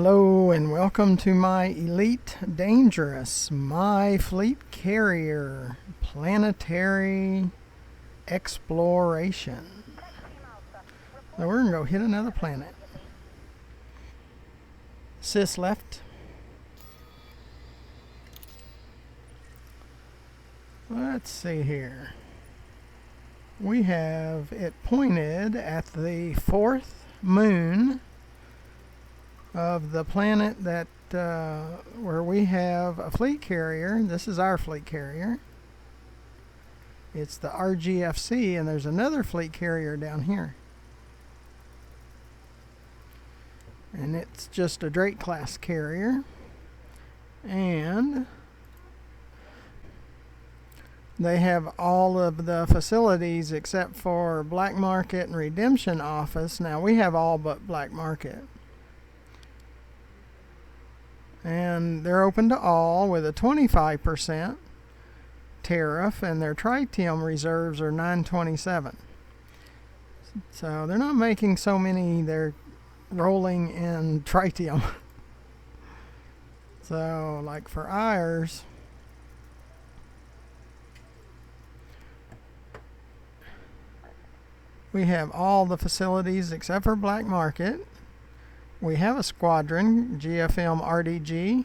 Hello and welcome to my Elite Dangerous, my fleet carrier, Planetary exploration. So we're going to go hit another planet. Sys left. Let's see here. We have it pointed at the fourth moon of the planet that where we have a fleet carrier. This is our fleet carrier. It's the RGFC, and there's another fleet carrier down here. And it's just a Drake class carrier. And they have all of the facilities except for Black Market and Redemption Office. Now we have all but Black Market. And they're open to all with a 25% tariff, and their tritium reserves are 927. So they're not making so many, they're rolling in tritium. So like for ours, we have all the facilities except for Black Market. We have a squadron, GFM RDG,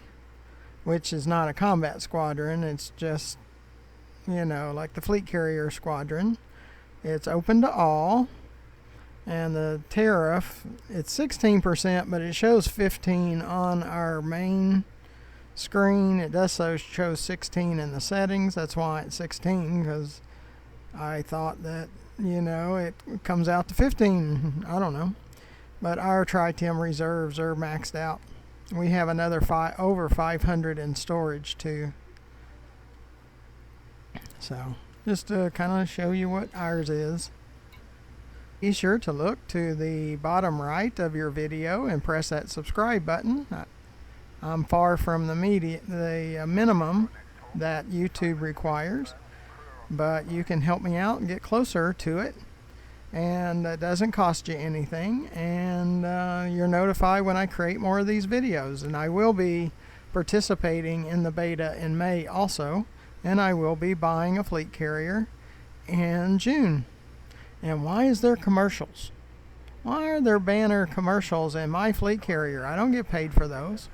which is not a combat squadron. It's just, you know, like the fleet carrier squadron. It's open to all. And the tariff, it's 16%, but it shows 15 on our main screen. It does show 16 in the settings. That's why it's 16, because I thought that, you know, it comes out to 15. I don't know. But our tritium reserves are maxed out. We have another over 500 in storage too. So just to kind of show you what ours is. Be sure to look to the bottom right of your video and press that subscribe button. I'm far from the minimum that YouTube requires, but you can help me out and get closer to it. And it doesn't cost you anything, and you're notified when I create more of these videos. And I will be participating in the beta in May also, and I will be buying a fleet carrier in June. And why is there commercials? Why are there banner commercials in my fleet carrier? I don't get paid for those.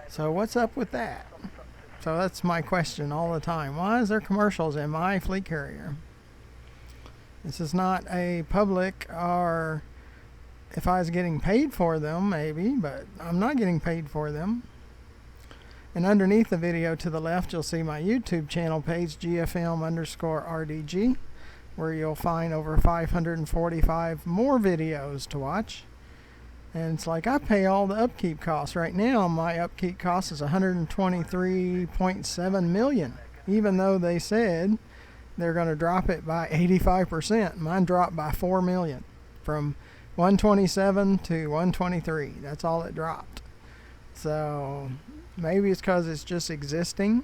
So what's up with that? So that's my question all the time. Why is there commercials in my fleet carrier? This is not a public, or if I was getting paid for them, maybe, but I'm not getting paid for them. And underneath the video to the left, you'll see my YouTube channel page, GFM_RDG, where you'll find over 545 more videos to watch. And it's like I pay all the upkeep costs. Right now, my upkeep cost is $123.7 million, even though they said they're going to drop it by 85%. Mine dropped by $4 million from 127 to 123. That's all it dropped. So maybe it's because it's just existing,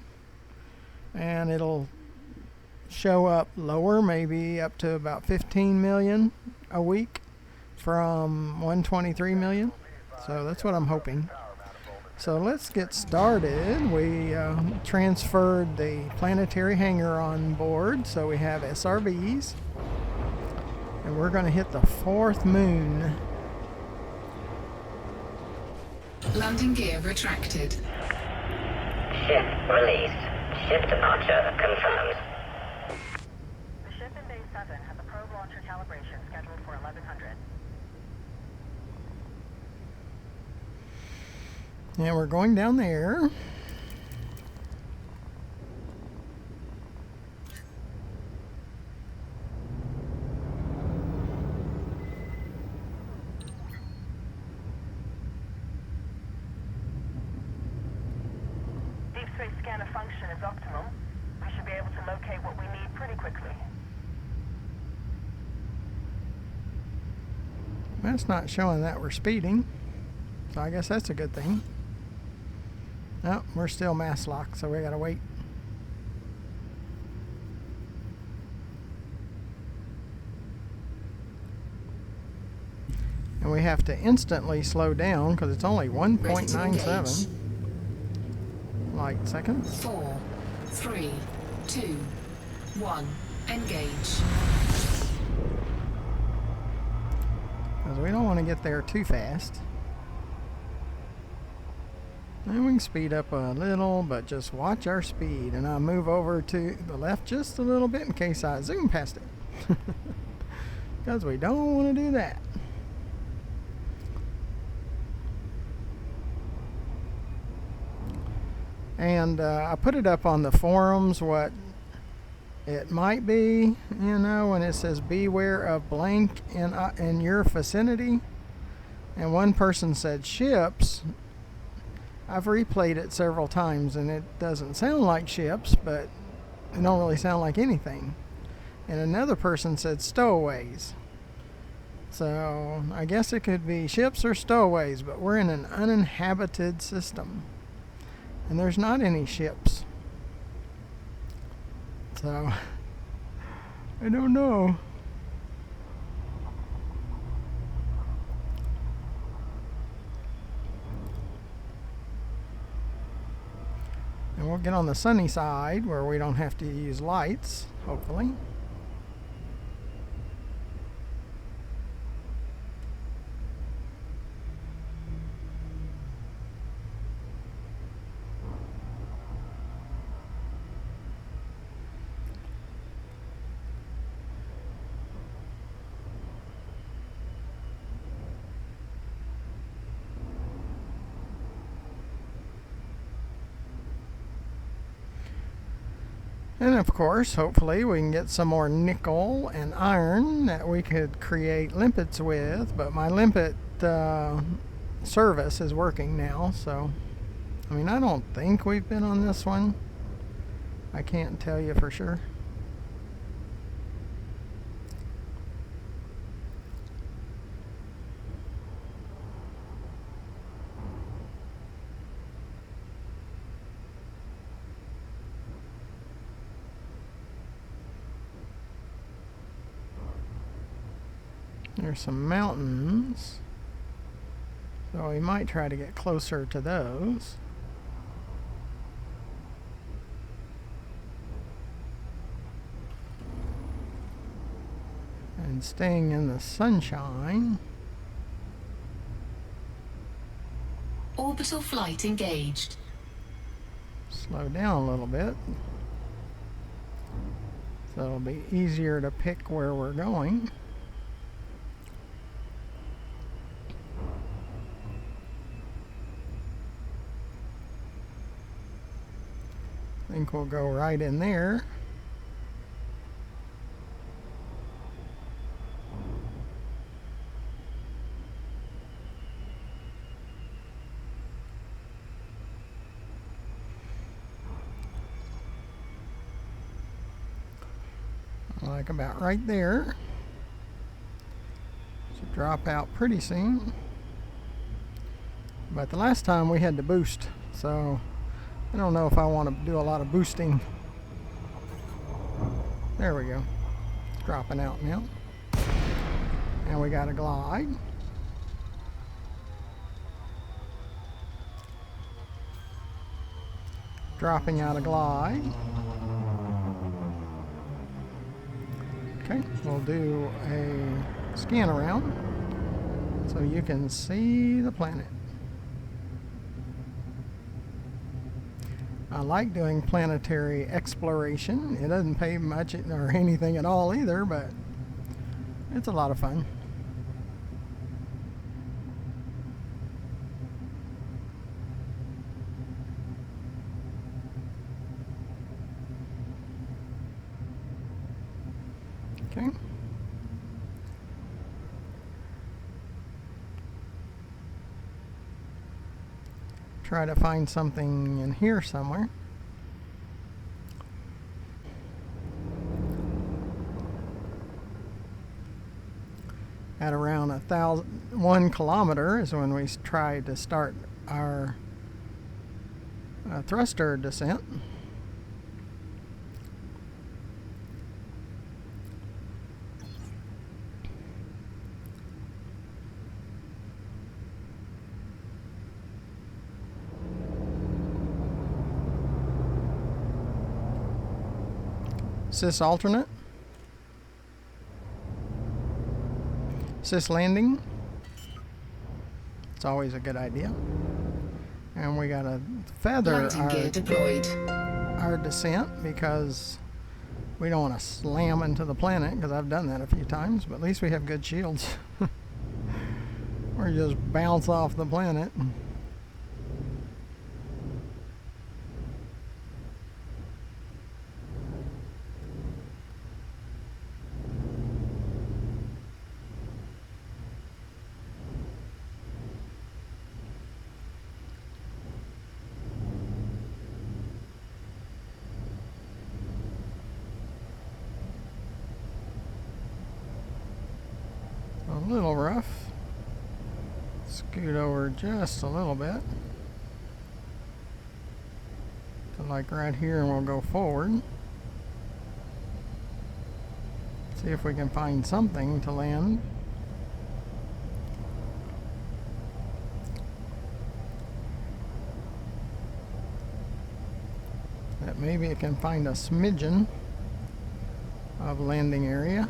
and it'll show up lower, maybe up to about 15 million a week from 123 million. So that's what I'm hoping. So let's get started. We transferred the Planetary hangar on board, so we have SRBs, and we're going to hit the fourth moon. Landing gear retracted. Ship released. Ship departure confirmed. The ship in Bay 7 has a probe launcher calibration scheduled for 1100. And we're going down there. Deep space scanner function is optimal. We should be able to locate what we need pretty quickly. That's not showing that we're speeding, so I guess that's a good thing. No, we're still mass locked, so we gotta wait. And we have to instantly slow down because it's only Ready to 1.97 light seconds. 4, 3, 2, 1. Engage. Because we don't want to get there too fast. And we can speed up a little, but just watch our speed. And I'll move over to the left just a little bit in case I zoom past it. Because we don't want to do that. And I put it up on the forums what it might be, you know, when it says beware of blank in your vicinity. And one person said ships. I've replayed it several times and it doesn't sound like ships, but it don't really sound like anything. And another person said stowaways. So I guess it could be ships or stowaways, but we're in an uninhabited system. And there's not any ships. So I don't know. And we'll get on the sunny side where we don't have to use lights, hopefully. And of course, hopefully we can get some more nickel and iron that we could create limpets with, but my limpet service is working now, so I mean, I don't think we've been on this one. I can't tell you for sure. There's some mountains, so we might try to get closer to those. And staying in the sunshine. Orbital flight engaged. Slow down a little bit, so it'll be easier to pick where we're going. I think we'll go right in there. Like about right there. Should drop out pretty soon. But the last time we had to boost, so I don't know if I want to do a lot of boosting. There we go. It's dropping out now. And we got a glide. Dropping out a glide. Okay, we'll do a scan around so you can see the planet. I like doing planetary exploration. It doesn't pay much or anything at all either, but it's a lot of fun. Okay. Try to find something in here somewhere. At around 1 kilometer is when we try to start our thruster descent. Sys alternate. Sys landing. It's always a good idea. And we gotta feather Landing gear deployed. our descent because we don't want to slam into the planet, because I've done that a few times, but at least we have good shields. Or just bounce off the planet. A little rough. Scoot over just a little bit to like right here, and we'll go forward. See if we can find something to land. That maybe it can find a smidgen of landing area.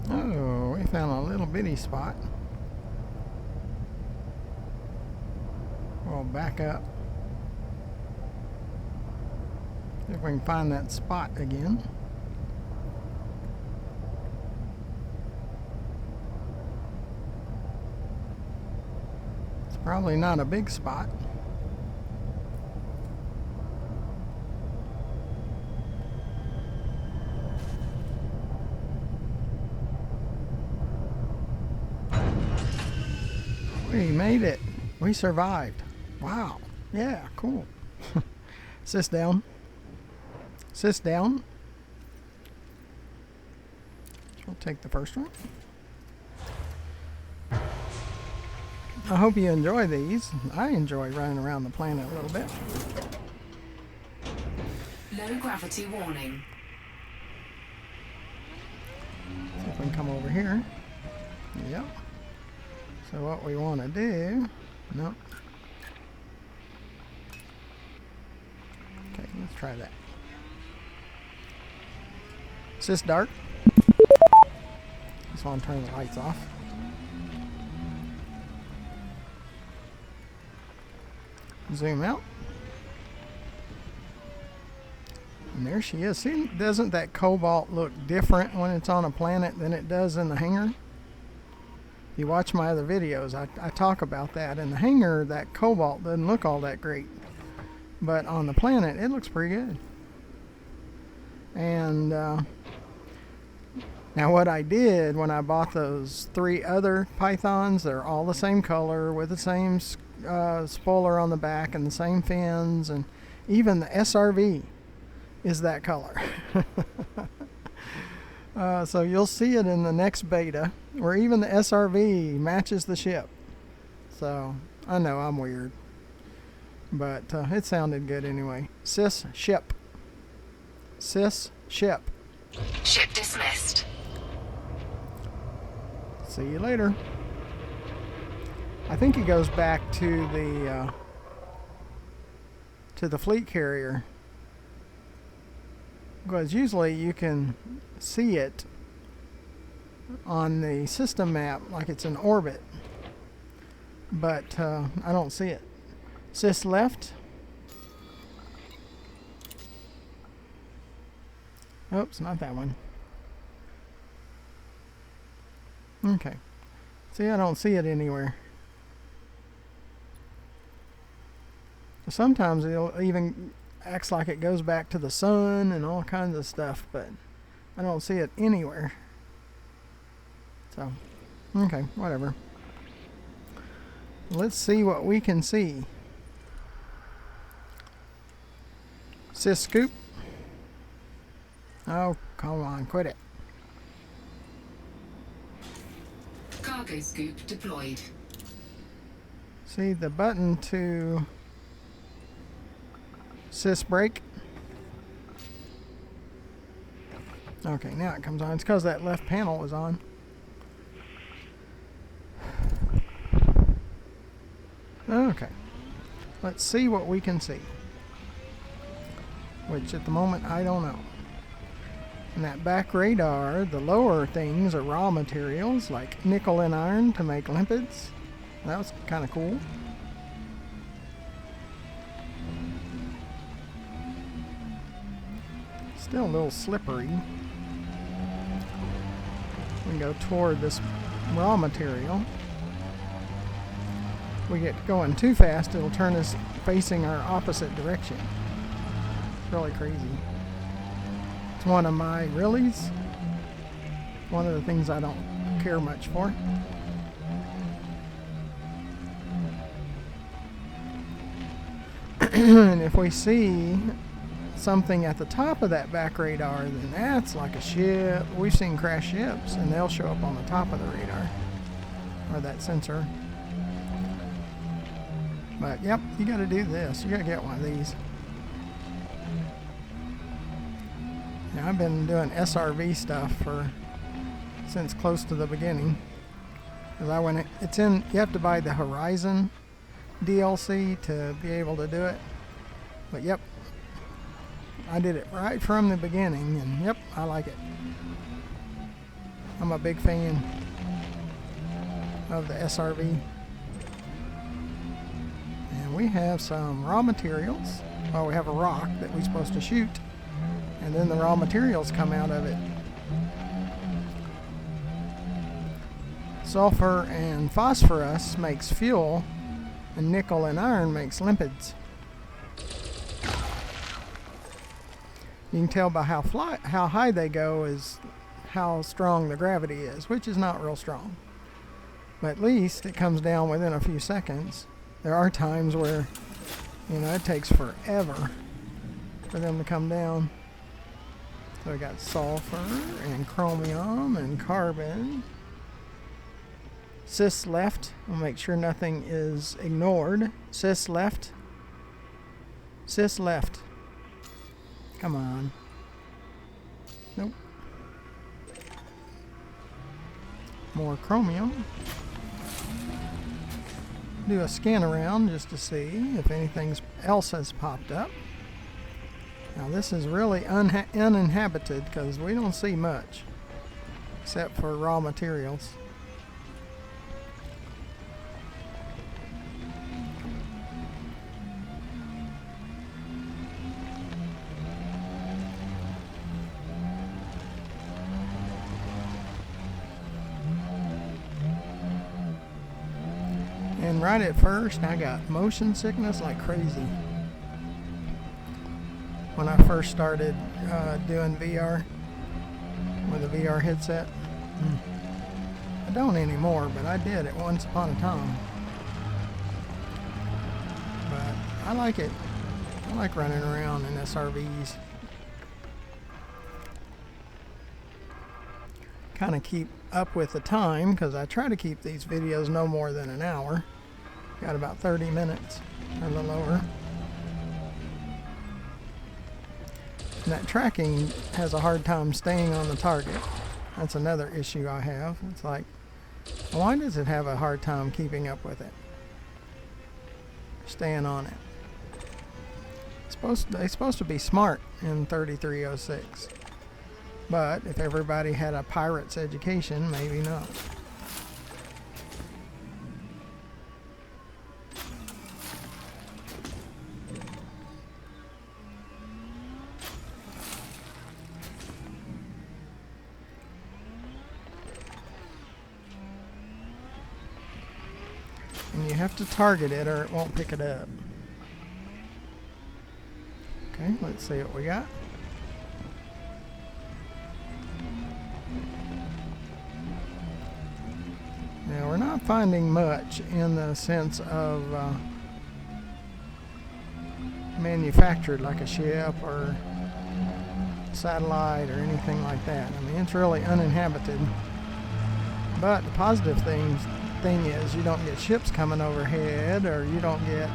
Oh, we found a little bitty spot. We'll back up. See if we can find that spot again. It's probably not a big spot. We made it. We survived. Wow. Yeah, cool. Sys down. Sys down. We'll take the first one. I hope you enjoy these. I enjoy running around the planet a little bit. Low gravity warning. See if we can come over here. Yep. So what we want to do, nope. Okay, let's try that. Sys dark. Just want to turn the lights off. Zoom out. And there she is. See, doesn't that cobalt look different when it's on a planet than it does in the hangar? If you watch my other videos, I talk about that. In the hangar, that cobalt doesn't look all that great. But on the planet, it looks pretty good. And now what I did when I bought those 3 other Pythons, they're all the same color with the same spoiler on the back and the same fins, and even the SRV is that color. So you'll see it in the next beta, where even the SRV matches the ship. So I know I'm weird, but it sounded good anyway. Sys ship. Sys ship. Ship dismissed. See you later. I think he goes back to the fleet carrier, because usually you can see it on the system map like it's in orbit, but I don't see it. Sys left. Oops, not that one. Okay. See, I don't see it anywhere. Sometimes it'll even acts like it goes back to the sun and all kinds of stuff, but I don't see it anywhere. So, okay, whatever. Let's see what we can see. Sis scoop. Oh, come on, quit it. Cargo scoop deployed. See the button to sis brake. Okay, now it comes on. It's because that left panel was on. Okay, let's see what we can see. Which at the moment I don't know. And that back radar, the lower things are raw materials like nickel and iron to make limpids. That was kind of cool. Still a little slippery. We can go toward this raw material. If we get going too fast, it'll turn us facing our opposite direction. It's really crazy. It's one of my reallys. One of the things I don't care much for. And if we see something at the top of that back radar, then that's like a ship. We've seen crash ships, and they'll show up on the top of the radar, or that sensor. But yep, you got to do this. You got to get one of these. Now, I've been doing SRV stuff since close to the beginning. Because it's in. You have to buy the Horizon DLC to be able to do it. But yep, I did it right from the beginning, and yep, I like it. I'm a big fan of the SRV. And we have some raw materials. Well, we have a rock that we're supposed to shoot, and then the raw materials come out of it. Sulfur and phosphorus makes fuel, and nickel and iron makes limpids. You can tell by how high they go is how strong the gravity is, which is not real strong. But at least it comes down within a few seconds. There are times where, it takes forever for them to come down. So we got sulfur and chromium and carbon. Cis left. We'll make sure nothing is ignored. Cis left. Cis left. Come on. Nope. More chromium. Do a scan around just to see if anything else has popped up. Now this is really uninhabited because we don't see much except for raw materials. And right at first, I got motion sickness like crazy. When I first started doing VR with a VR headset. I don't anymore, but I did at once upon a time. But I like it. I like running around in SRVs. Kind of keep up with the time because I try to keep these videos no more than an hour. Got about 30 minutes or a little over. And that tracking has a hard time staying on the target. That's another issue I have. It's like, why does it have a hard time keeping up with it? Staying on it. It's supposed to be smart in 3306. But if everybody had a pirate's education, maybe not. And you have to target it or it won't pick it up. Okay, let's see what we got. Now we're not finding much in the sense of manufactured like a ship or satellite or anything like that. I mean, it's really uninhabited. But the positive thing is you don't get ships coming overhead, or you don't get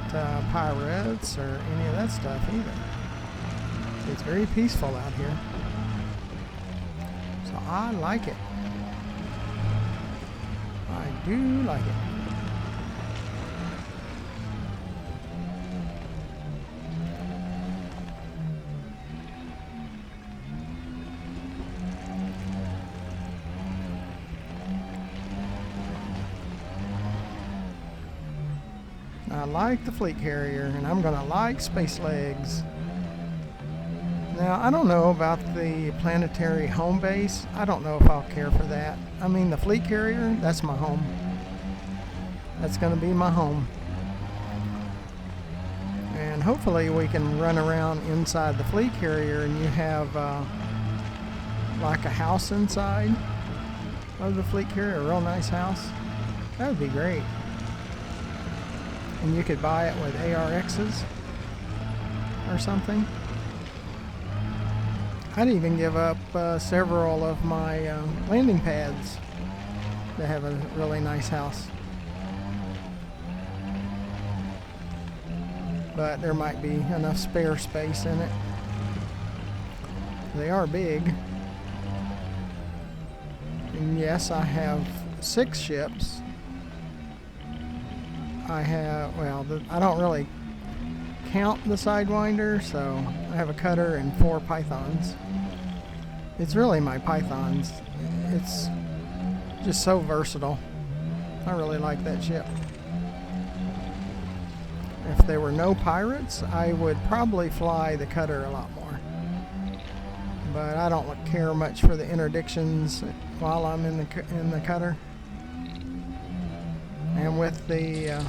pirates or any of that stuff either. It's very peaceful out here. So I like it. I do like it. I like the fleet carrier, and I'm going to like Space Legs. Now, I don't know about the Planetary home base. I don't know if I'll care for that. I mean, the fleet carrier, that's my home. That's going to be my home. And hopefully we can run around inside the fleet carrier and you have like a house inside of the fleet carrier, a real nice house. That would be great. And you could buy it with ARXs or something. I'd even give up several of my landing pads to have a really nice house. But there might be enough spare space in it. They are big. And yes, I have 6 ships. I have, well, I don't really count the Sidewinder, so I have a cutter and 4 pythons. It's really my pythons. It's just so versatile. I really like that ship. If there were no pirates, I would probably fly the cutter a lot more. But I don't care much for the interdictions while I'm in the cutter. And with the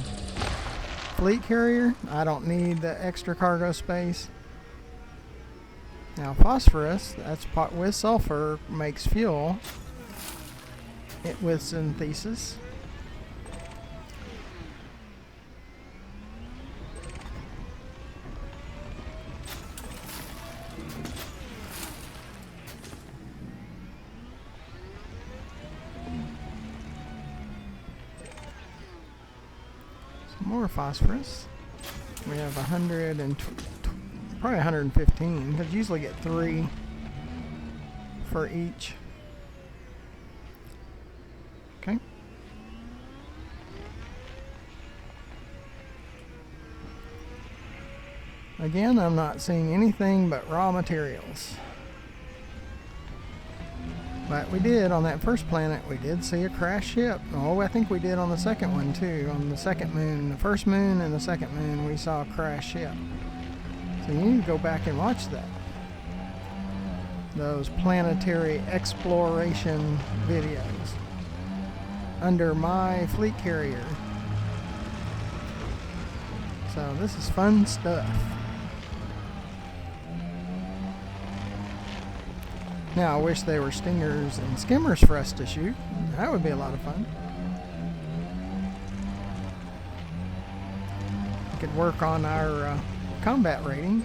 fleet carrier, I don't need the extra cargo space. Now phosphorus, that's with sulfur, makes fuel with synthesis. More phosphorus. We have 100 and probably 115, because you usually get 3 for each. Okay. Again, I'm not seeing anything but raw materials. But we did, on that first planet, we did see a crashed ship. Oh, I think we did on the second one too. On the second moon, the first moon and the second moon, we saw a crashed ship. So you need to go back and watch that. Those planetary exploration videos under my fleet carrier. So this is fun stuff. Now I wish there were stingers and skimmers for us to shoot. That would be a lot of fun. We could work on our combat rating.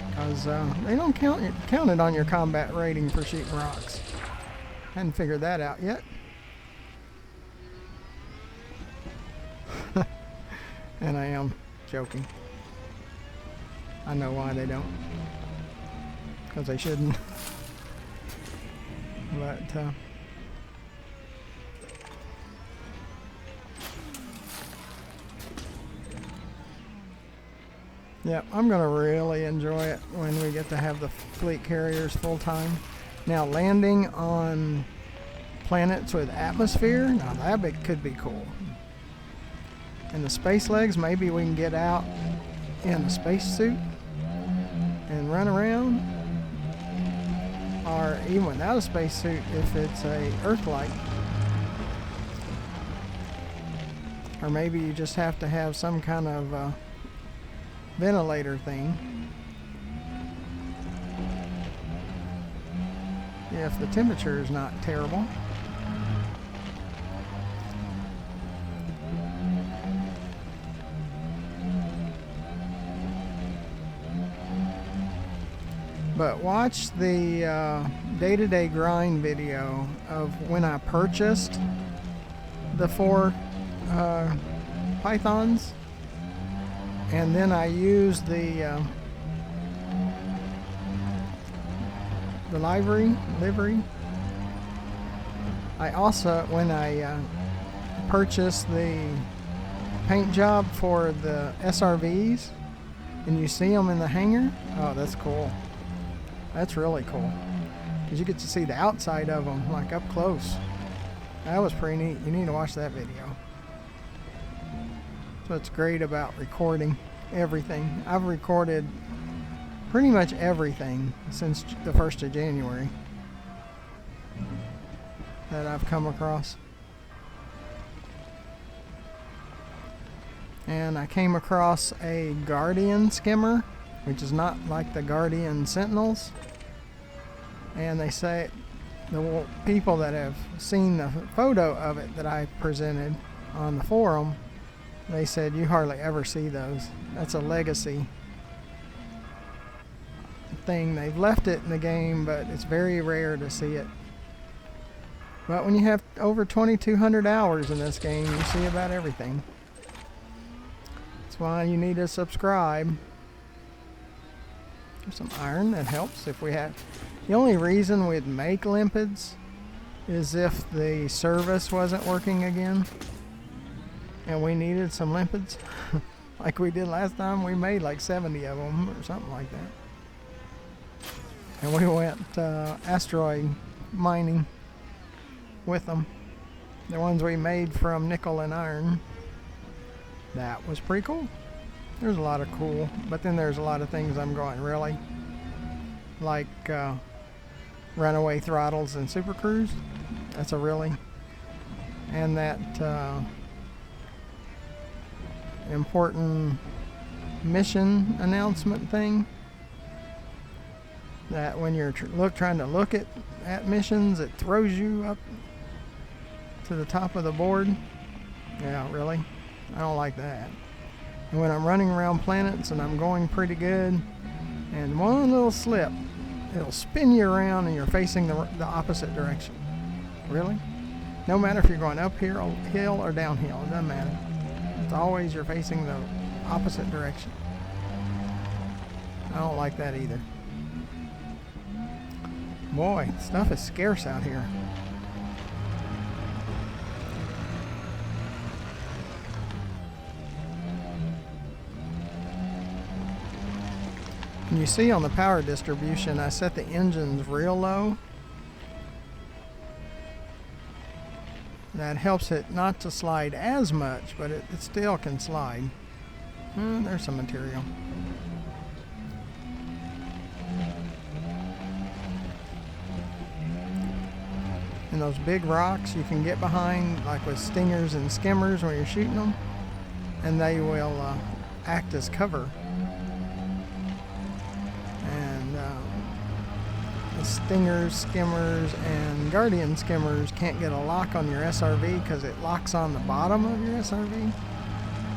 Because they don't count it on your combat rating for shooting rocks. Hadn't figured that out yet. And I am joking. I know why they don't. Because they shouldn't. But, yeah, I'm going to really enjoy it when we get to have the fleet carriers full time. Now, landing on planets with atmosphere, now that could be cool. And the space legs, maybe we can get out in a spacesuit and run around. Or even without a spacesuit if it's a Earth-like. Or maybe you just have to have some kind of ventilator thing. If the temperature is not terrible. But watch the day-to-day grind video of when I purchased the 4 pythons, and then I used the livery. I also, when I purchased the paint job for the SRVs, and you see them in the hangar, oh, that's cool. That's really cool, because you get to see the outside of them, like up close. That was pretty neat. You need to watch that video. So it's great about recording everything. I've recorded pretty much everything since the 1st of January that I've come across. And I came across a Guardian skimmer, which is not like the Guardian Sentinels. And they say, the people that have seen the photo of it that I presented on the forum, they said you hardly ever see those. That's a legacy thing. They've left it in the game, but it's very rare to see it. But when you have over 2,200 hours in this game, you see about everything. That's why you need to subscribe. There's some iron that helps if we have. The only reason we'd make limpids is if the service wasn't working again and we needed some limpids. Like we did last time, we made like 70 of them or something like that. And we went asteroid mining with them. The ones we made from nickel and iron. That was pretty cool. There's a lot of cool, but then there's a lot of things I'm going, really? Like runaway throttles and super cruise. That's a really. And that important mission announcement thing. That when you're trying to look at missions, it throws you up to the top of the board. Yeah, really? I don't like that. And when I'm running around planets and I'm going pretty good, and one little slip, it'll spin you around and you're facing the opposite direction. Really? No matter if you're going uphill, hill, or downhill, it doesn't matter. It's always you're facing the opposite direction. I don't like that either. Boy, stuff is scarce out here. And you see on the power distribution, I set the engines real low. That helps it not to slide as much, but it still can slide. There's some material. And those big rocks you can get behind, like with stingers and skimmers when you're shooting them, and they will act as cover. And the stingers, skimmers, and guardian skimmers can't get a lock on your SRV because it locks on the bottom of your SRV,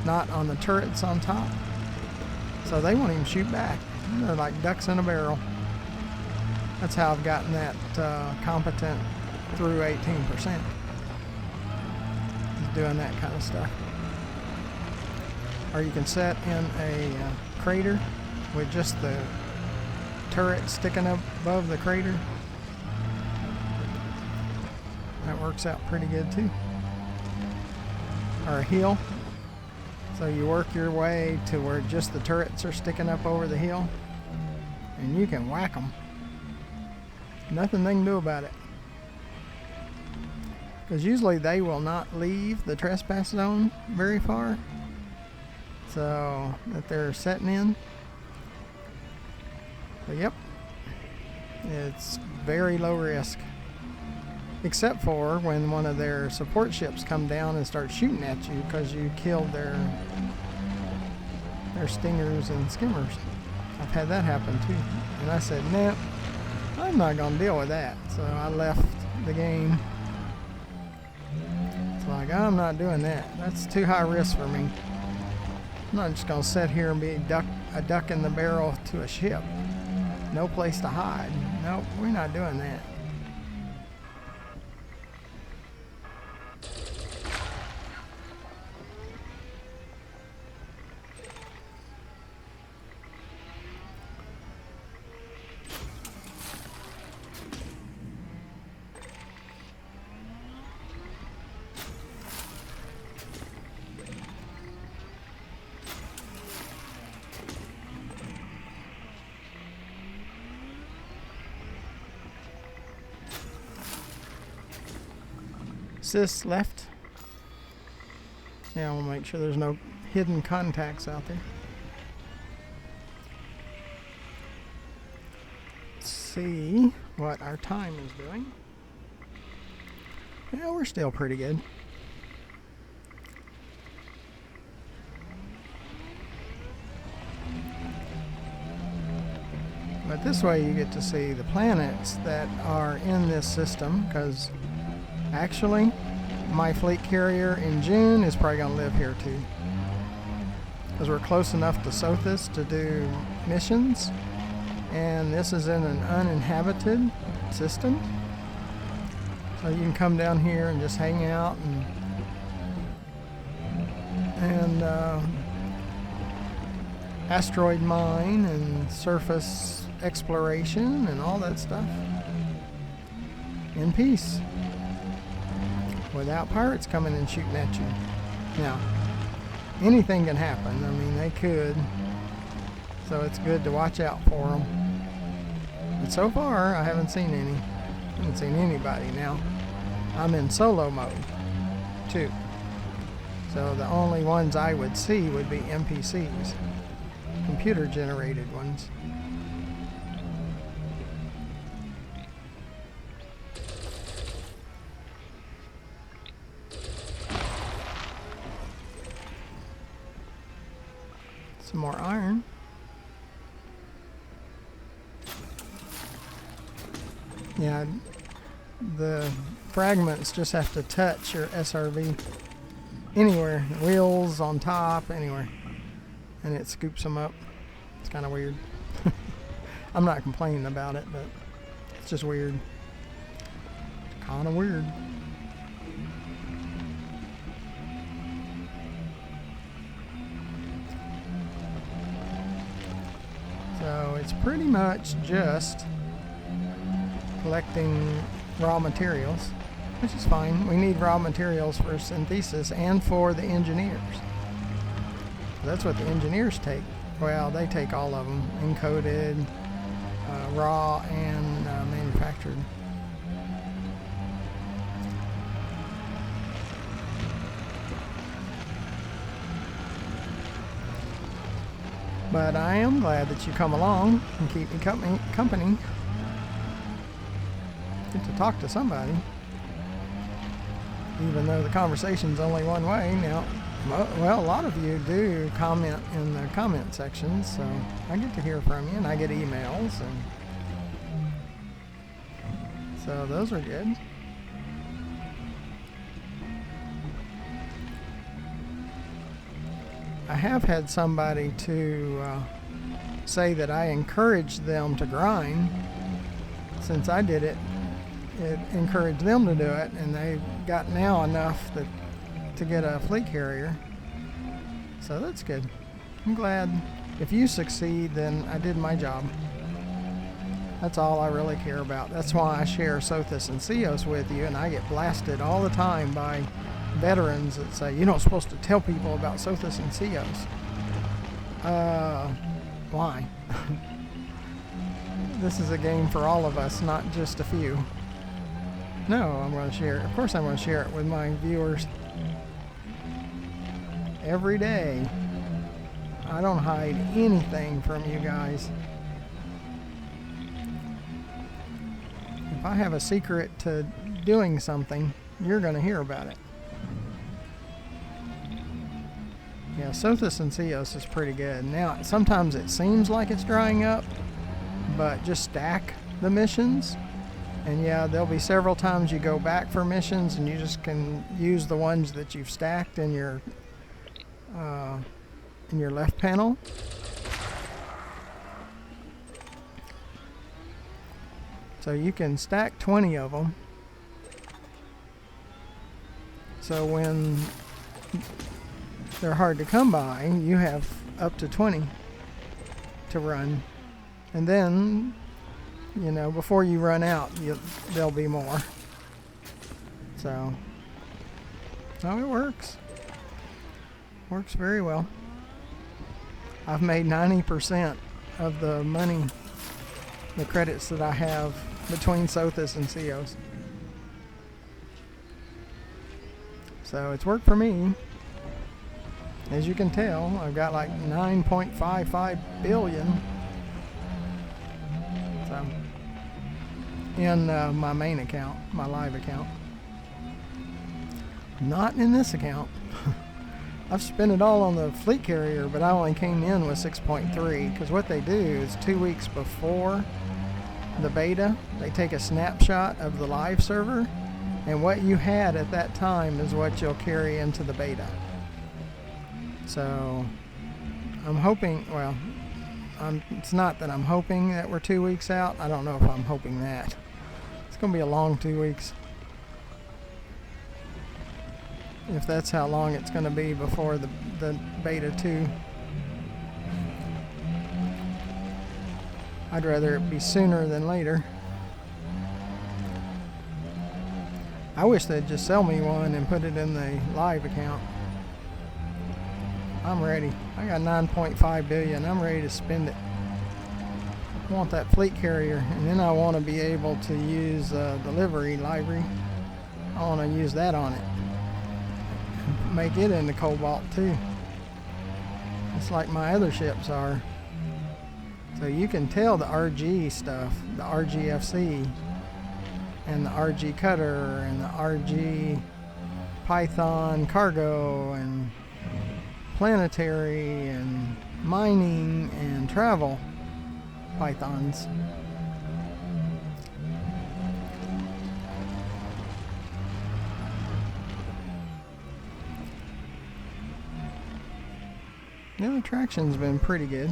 not on the turrets on top. So they won't even shoot back. They're like ducks in a barrel. That's how I've gotten that competent through 18%. Is doing that kind of stuff. Or you can set in a crater with just the turret sticking up above the crater. That works out pretty good too. Or a hill. So you work your way to where just the turrets are sticking up over the hill, and you can whack them. Nothing they can do about it. Because usually they will not leave the trespass zone very far. So that they're setting in. But yep, it's very low risk. Except for when one of their support ships come down and start shooting at you because you killed their stingers and skimmers. I've had that happen too. And I said, nah, I'm not going to deal with that. So I left the game. It's like, I'm not doing that. That's too high risk for me. I'm not just going to sit here and be a duck in the barrel to a ship. No place to hide. Nope, we're not doing that. Sys left. Yeah, I want to make sure there's no hidden contacts out there. Let's see what our time is doing. Yeah, we're still pretty good. But this way you get to see the planets that are in this system, because actually my fleet carrier in June is probably going to live here too, because we're close enough to Sothis to do missions, and this is in an uninhabited system, so you can come down here and just hang out and asteroid mine and surface exploration and all that stuff in peace, without pirates coming and shooting at you. Now, anything can happen. I mean, they could, so it's good to watch out for them. But so far, I haven't seen any. I haven't seen anybody. Now, I'm in solo mode too, so the only ones I would see would be NPCs, computer-generated ones. Some more iron. Yeah, the fragments just have to touch your SRV anywhere, wheels, on top, anywhere, and it scoops them up. It's kind of weird. I'm not complaining about it, but it's just weird. It's kind of weird. So it's pretty much just collecting raw materials, which is fine. We need raw materials for synthesis and for the engineers. That's what the engineers take. Well, they take all of them, encoded, raw, and manufactured. But I am glad that you come along and keep me company. Get to talk to somebody, even though the conversation's only one way. Now, well, a lot of you do comment in the comment sections, so I get to hear from you, and I get emails, and so those are good. I have had somebody to say that I encouraged them to grind. Since I did it, it encouraged them to do it, and they've got now enough to get a fleet carrier. So that's good. I'm glad. If you succeed, then I did my job. That's all I really care about. That's why I share Sothis and Ceos with you, and I get blasted all the time by veterans that say, you're not supposed to tell people about Sothis and Ceos. Why? This is a game for all of us, not just a few. No, I'm going to share it. Of course I'm going to share it with my viewers. Every day. I don't hide anything from you guys. If I have a secret to doing something, you're going to hear about it. Yeah, Sothis and Ceos is pretty good. Now, sometimes it seems like it's drying up, but just stack the missions. And yeah, there'll be several times you go back for missions, and you just can use the ones that you've stacked in your left panel. So you can stack 20 of them. So when they're hard to come by, you have up to 20 to run. And then, you know, before you run out, there'll be more. So, oh, it works. Works very well. I've made 90% of the money, the credits that I have between Sothis and Cios. So it's worked for me. As you can tell, I've got like 9.55 billion. So, in my main account, my live account. Not in this account. I've spent it all on the fleet carrier, but I only came in with 6.3, because what they do is 2 weeks before the beta, they take a snapshot of the live server, and what you had at that time is what you'll carry into the beta. So I'm hoping, well, it's not that I'm hoping that we're 2 weeks out. I don't know if I'm hoping that. It's going to be a long 2 weeks. If that's how long it's going to be before the beta 2. I'd rather it be sooner than later. I wish they'd just sell me one and put it in the live account. I'm ready. I got 9.5 billion. I'm ready to spend it. I want that fleet carrier, and then I want to be able to use the delivery library. I want to use that on it. Make it into Cobalt too. It's like my other ships are. So you can tell the RG stuff, the RGFC, and the RG Cutter, and the RG Python Cargo, and Planetary, and Mining, and Travel Pythons. Yeah, the traction's been pretty good.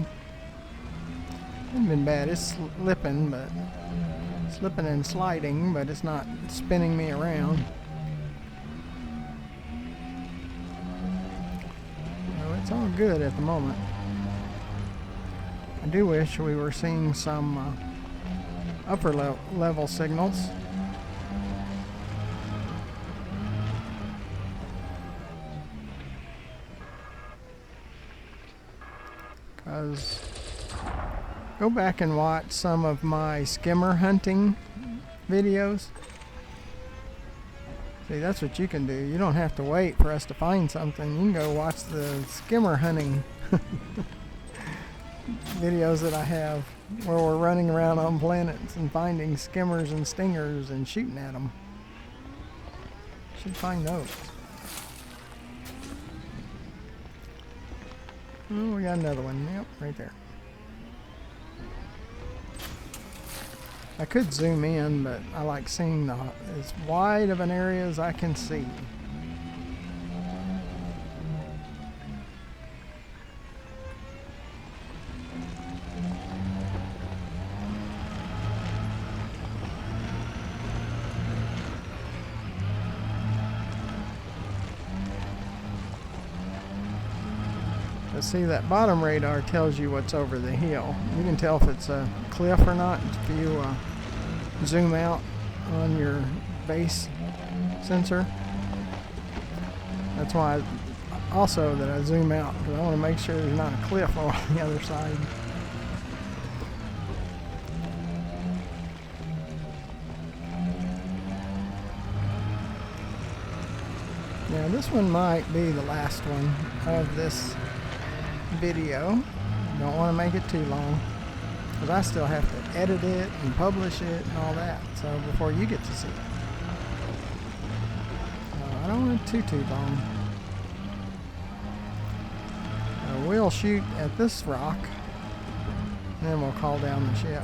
Hasn't been bad. It's slipping and sliding, but it's not spinning me around. So it's all good at the moment. I do wish we were seeing some upper level signals. Because go back and watch some of my skimmer hunting videos. See, that's what you can do. You don't have to wait for us to find something. You can go watch the skimmer hunting videos that I have, where we're running around on planets and finding skimmers and stingers and shooting at them. Should find those. Oh, we got another one. Yep, right there. I could zoom in, but I like seeing as wide of an area as I can see. But see, that bottom radar tells you what's over the hill. You can tell if it's a cliff or not if you zoom out on your base sensor. That's why also that I zoom out, because I want to make sure there's not a cliff on the other side. Now this one might be the last one of this video. Don't want to make it too long, because I still have to edit it and publish it and all that, so before you get to see it. I don't want it too long. We'll shoot at this rock, and then we'll call down the ship.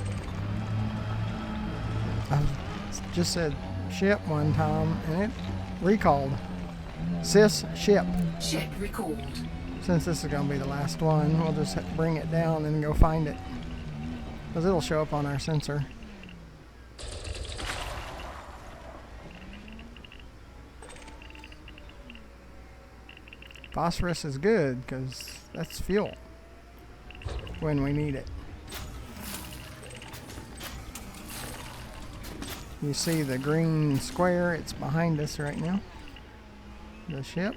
I just said ship one time, and it recalled. Sys ship. Ship recalled. Since this is going to be the last one, we'll just bring it down and go find it, because it'll show up on our sensor. Phosphorus is good because that's fuel when we need it. You see the green square? It's behind us right now. The ship.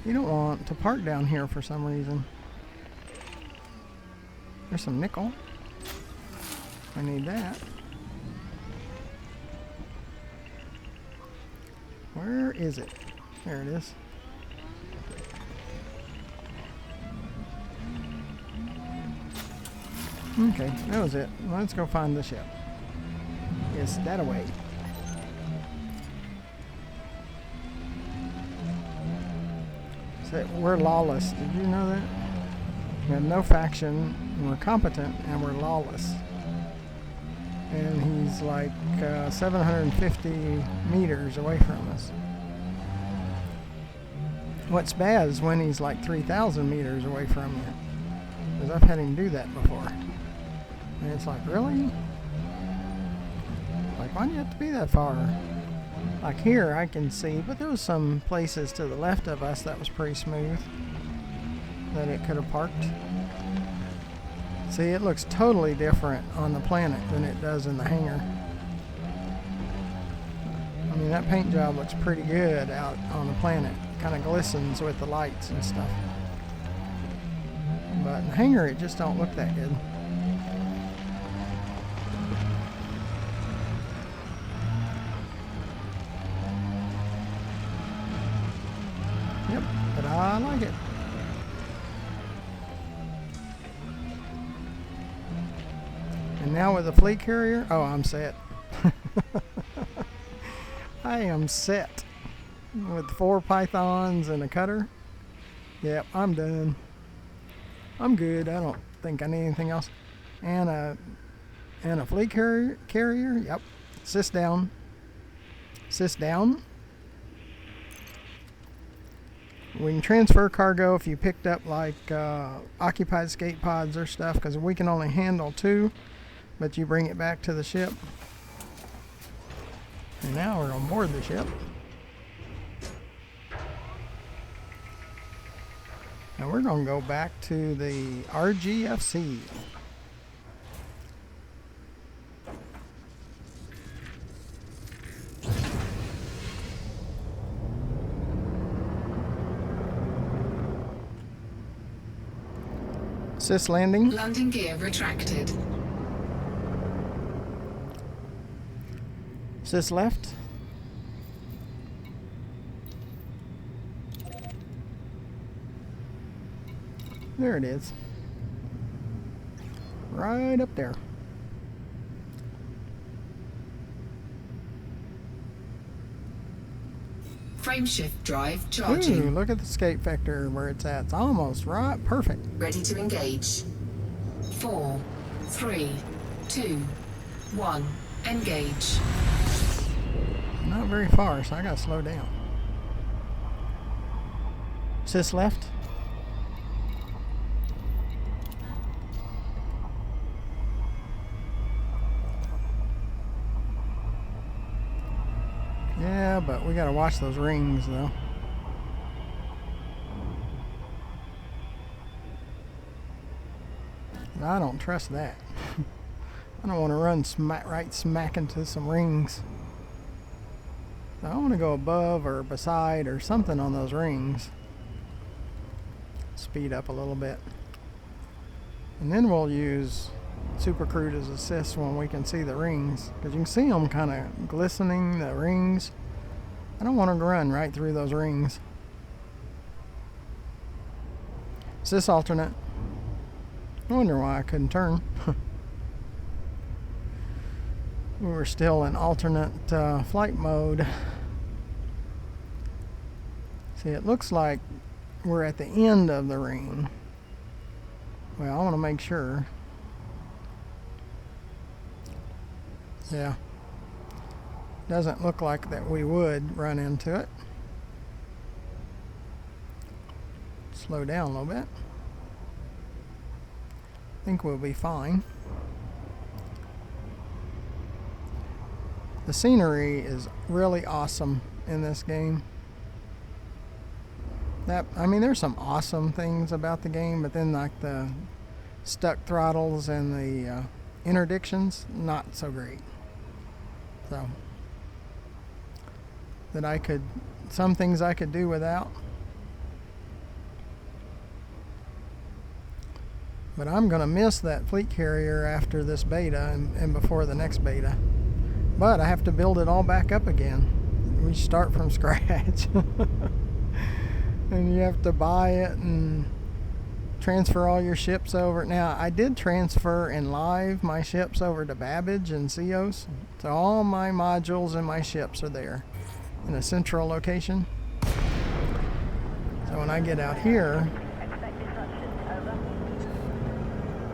You don't want to park down here for some reason. There's some nickel. I need that. Where is it? There it is. Okay, that was it. Let's go find the ship. Yes, that away. So we're lawless. Did you know that? We have no faction, and we're competent, and we're lawless. And he's like 750 meters away from us. What's bad is when he's like 3,000 meters away from you. Because I've had him do that before. And it's like, really? Like, why do you have to be that far? Like here I can see, but there was some places to the left of us that was pretty smooth that it could have parked. See, it looks totally different on the planet than it does in the hangar. I mean, that paint job looks pretty good out on the planet. Kind of glistens with the lights and stuff. But in the hangar, it just don't look that good. Yep, but I like it. And now with the fleet carrier, oh, I'm set. I am set. With 4 pythons and a cutter. Yep, I'm done. I'm good. I don't think I need anything else. And a fleet carrier. Yep. Sys down. Sys down. We can transfer cargo if you picked up like occupied escape pods or stuff, because we can only handle 2. But you bring it back to the ship. And now we're on board the ship. Now we're going to go back to the RGFC. Sys landing. Landing gear retracted. Sys left. There it is. Right up there. Frameshift drive charging. Ooh, look at the escape vector where it's at. It's almost right. Perfect. Ready to engage. 4, 3, 2, 1. Engage. Not very far, so I gotta slow down. Sys left. Yeah, but we gotta watch those rings though. I don't trust that. I don't want to run right smack into some rings. So I want to go above or beside or something on those rings. Speed up a little bit. And then we'll use Super Crude as assist when we can see the rings. Because you can see them kind of glistening, the rings. I don't want to run right through those rings. Assist alternate. I wonder why I couldn't turn. We were still in alternate flight mode. See, it looks like we're at the end of the ring. Well, I want to make sure. Yeah. Doesn't look like that we would run into it. Slow down a little bit. I think we'll be fine. The scenery is really awesome in this game. I mean, there's some awesome things about the game, but then like the stuck throttles and the interdictions, not so great. So some things I could do without. But I'm going to miss that fleet carrier after this beta and before the next beta. But I have to build it all back up again. We start from scratch. And you have to buy it and transfer all your ships over. Now, I did transfer in live my ships over to Babbage and Ceos. So all my modules and my ships are there in a central location. So when I get out here,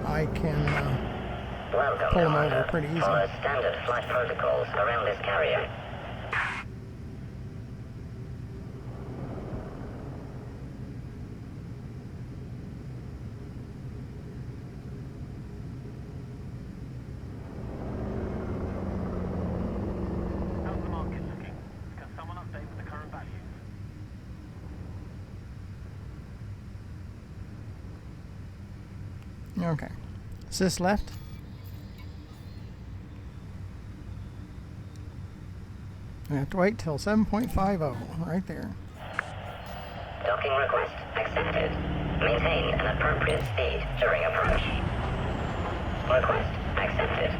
I can pull them over pretty easy. Follow standard flight protocols around this carrier. How's the market looking? Can someone update with the current values? Okay. Sis left. I have to wait till 7.50 right there. Docking request accepted. Maintain an appropriate speed during approach. Request accepted.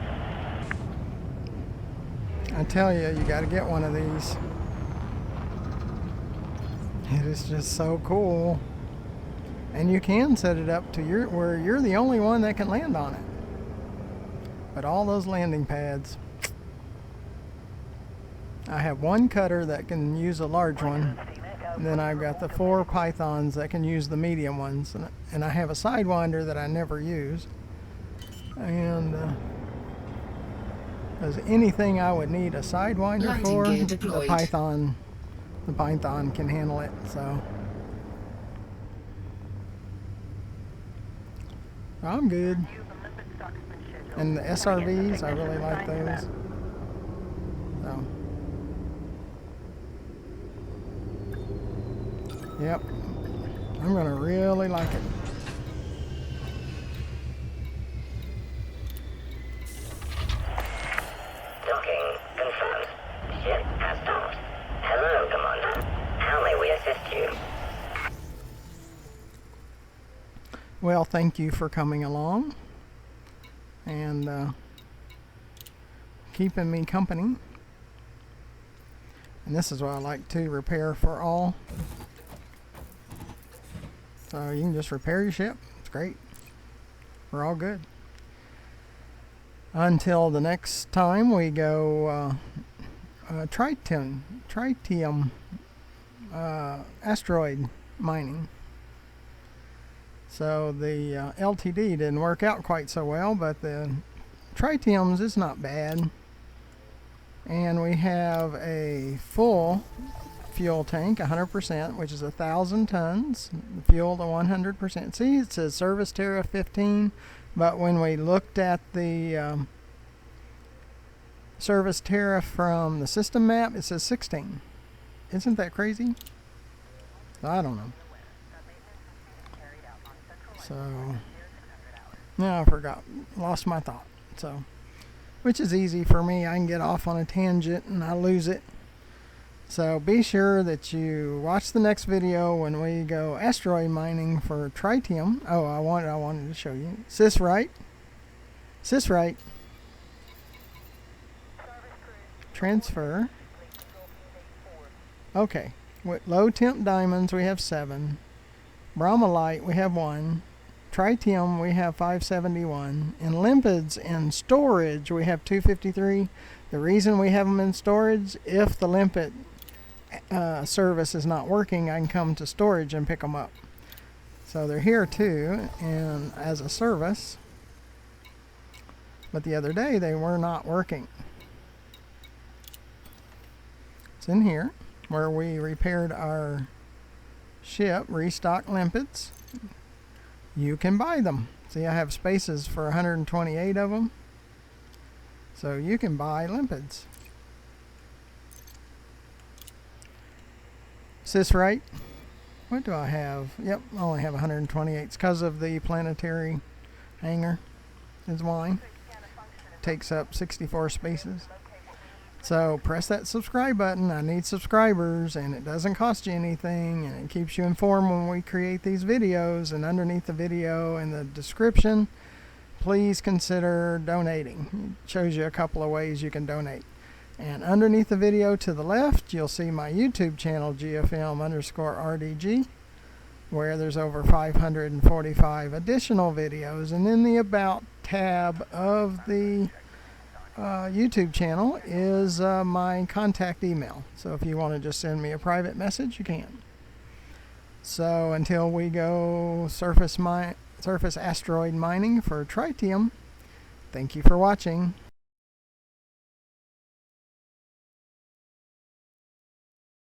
I tell you, you got to get one of these. It is just so cool. And you can set it up to where you're the only one that can land on it. But all those landing pads. I have one cutter that can use a large one. And then I've got the 4 pythons that can use the medium ones. And I have a sidewinder that I never use. And as anything I would need a sidewinder Landing for, gear the deployed. python can handle it. So I'm good. And the SRVs, I really like those. So, yep, I'm gonna really like it. Docking confirmed. Ship has docked. Hello, Commander. How may we assist you? Well, thank you for coming along and keeping me company. And this is what I like to repair for all. So you can just repair your ship. It's great. We're all good. Until the next time we go tritium asteroid mining. So the LTD didn't work out quite so well, but the tritiums is not bad. And we have a full fuel tank, 100%, which is 1,000 tons. The fuel to 100%. See, it says service tariff 15, but when we looked at the service tariff from the system map, it says 16. Isn't that crazy? I don't know. So, no, I forgot. Lost my thought. So, which is easy for me. I can get off on a tangent and I lose it. So be sure that you watch the next video when we go asteroid mining for tritium. Oh, I wanted to show you. Sis right. Transfer. Okay. With low temp diamonds we have 7. Bromelite we have 1. Tritium we have 571. In limpids and storage we have 253. The reason we have them in storage, if the limpid service is not working, I can come to storage and pick them up. So they're here too, and as a service. But the other day they were not working. It's in here where we repaired our ship, restock limpids. You can buy them. See, I have spaces for 128 of them. So you can buy limpids. Is this right? What do I have? Yep, I only have 128. It's because of the Planetary hanger is why. Takes up 64 spaces. So press that subscribe button. I need subscribers, and it doesn't cost you anything, and it keeps you informed when we create these videos. And underneath the video in the description, please consider donating. It shows you a couple of ways you can donate. And underneath the video to the left, you'll see my YouTube channel, GFM_RDG, where there's over 545 additional videos. And in the About tab of the YouTube channel is my contact email. So if you want to just send me a private message, you can. So until we go surface asteroid mining for tritium, thank you for watching.